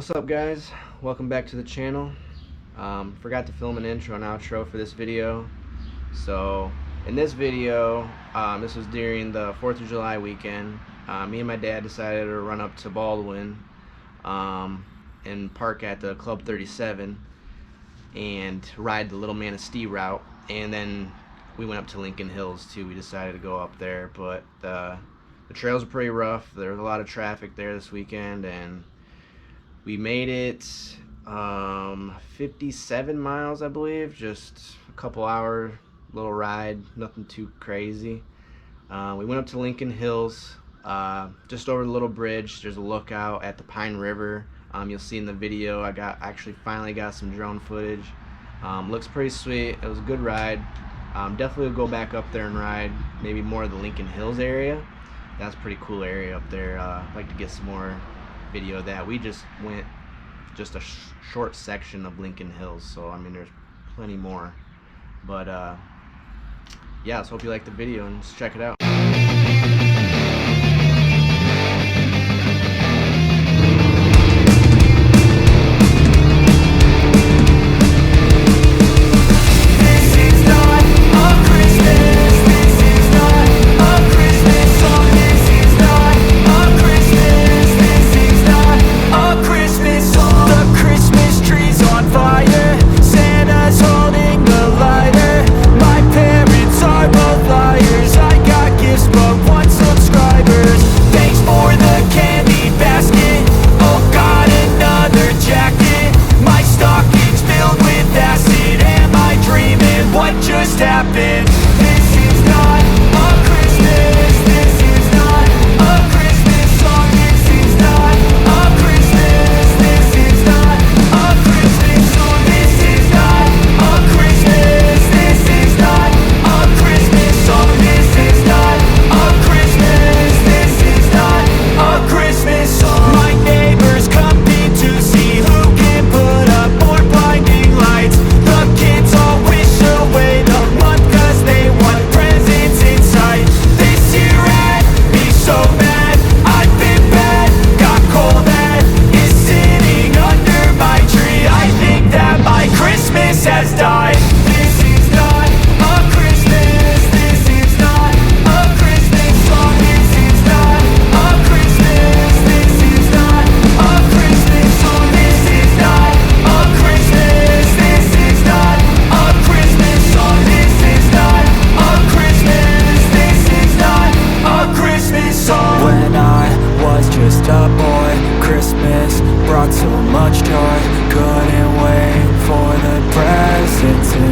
What's up, guys? Welcome back to the channel. Forgot to film an intro and outro for this video. So in this video, this was during the 4th of July weekend. Me and my dad decided to run up to Baldwin and park at the Club 37 and ride the Little Manistee route, and then we went up to Lincoln Hills too. We decided to go up there, but the trails are pretty rough. There was a lot of traffic there this weekend, and we made it 57 miles, I believe. Just a couple hour little ride, nothing too crazy. We went up to Lincoln Hills, just over the little bridge. There's a lookout at the Pine River. You'll see in the video I actually finally got some drone footage. Looks pretty sweet. It was a good ride. Definitely will go back up there and ride maybe more of the Lincoln Hills area. That's a pretty cool area up there. I'd like to get some more video of that. We just went just a short section of Lincoln Hills, so I mean there's plenty more, but yeah, so hope you like the video and just check it out. Brought so much joy, couldn't wait for the present to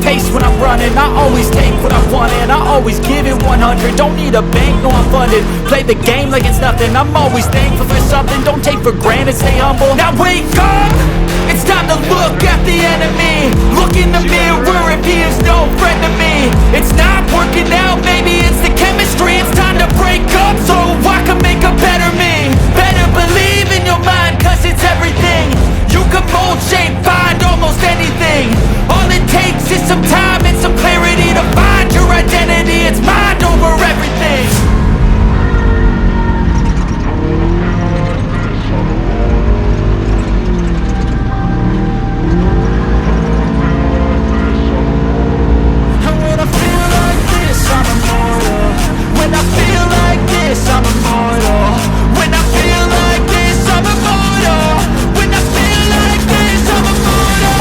pace when I'm running. I always take what I want and I always give it 100. Don't need a bank, no I'm funded. Play the game like it's nothing. I'm always thankful for something. Don't take for granted, stay humble. Now wake up, it's time to look at the enemy. Look in the mirror if he is no friend to me. It's not working out, maybe it's the chemistry. It's time to break up so I can make a better me. Better believe in your mind, cause it's everything. You can mold, shape, find almost anything. All it takes is some time and some clarity to find your identity. It's mind over everything. And when I feel like this, I'm immortal. When I feel like this, I'm immortal. When I feel like this, I'm immortal. When I feel like this, I'm immortal.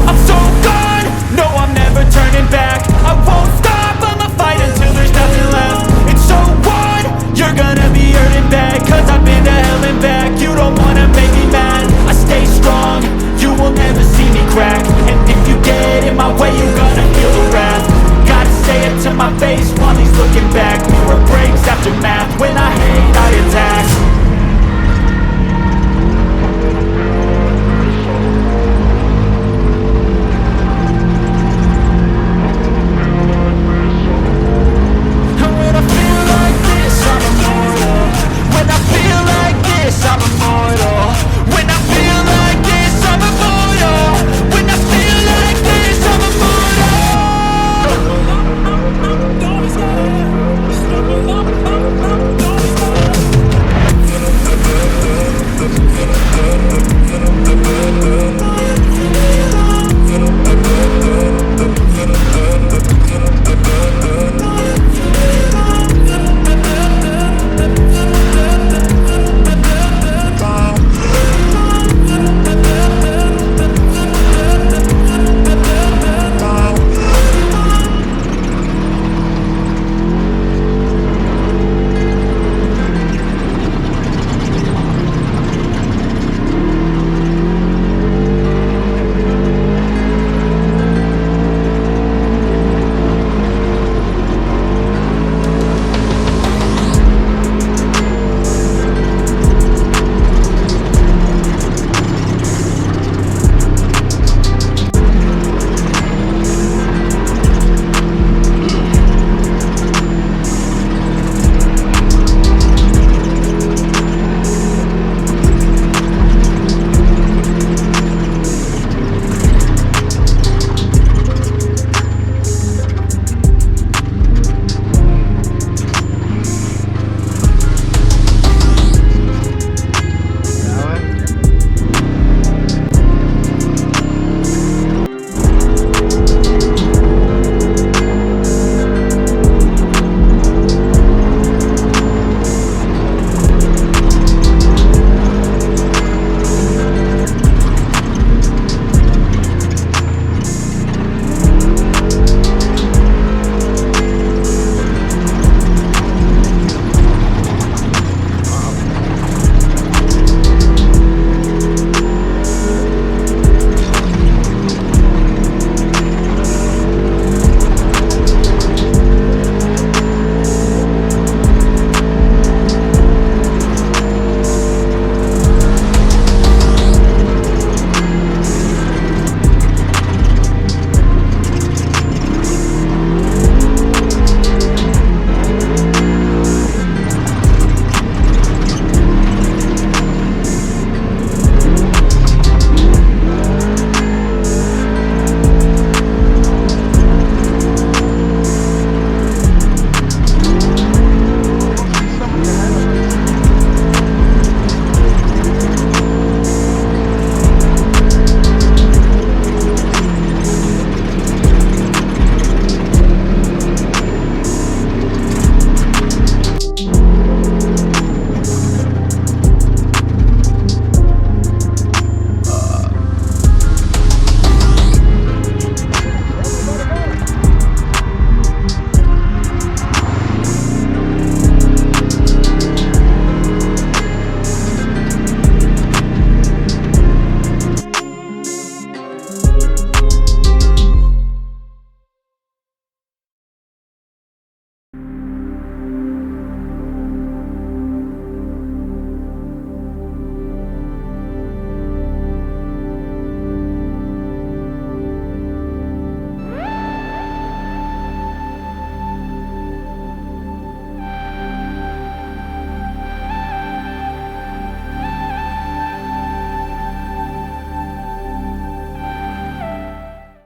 I'm so gone, no I'm never turning back. I won't stop, I'ma fight until there's nothing left. It's so on, you're gonna be hurting bad. Cause I've been to hell and back. You don't wanna make me mad. I stay strong, you will never see me crack. And if you get in my way, you're gonna feel the wrath. Gotta say it to my face while he's looking back. Mirror breaks after math. When I hate, I attack. And when I feel like this, I'm immortal. When I feel like this, I'm immortal. When I feel like this, I'm immortal. When I feel like this, I'm immortal.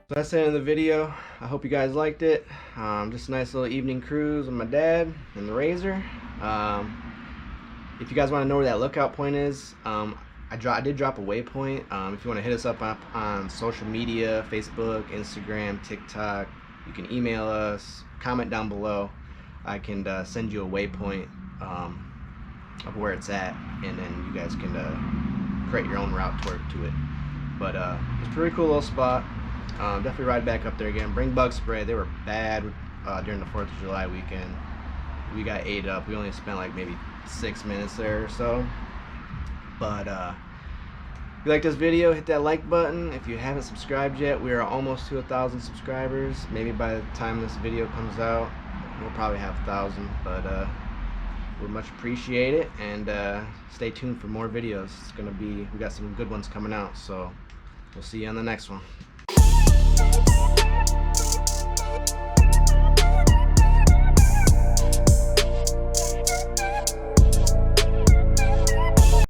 So that's the end of the video. I hope you guys liked it. Just a nice little evening cruise with my dad and the RZR. If you guys want to know where that lookout point is, I did drop a waypoint. If you want to hit us up on social media, Facebook, Instagram, TikTok, you can email us, comment down below. I can send you a waypoint of where it's at, and then you guys can create your own route to it. But it's a pretty cool little spot. Definitely ride back up there again. Bring bug spray. They were bad during the 4th of July weekend. We got ate up. We only spent like maybe 6 minutes there or so. But if you like this video, hit that like button. If you haven't subscribed yet, we are almost to 1,000 subscribers. Maybe by the time this video comes out, we'll probably have 1,000. But we much appreciate it, and stay tuned for more videos. We got some good ones coming out, so we'll see you on the next one.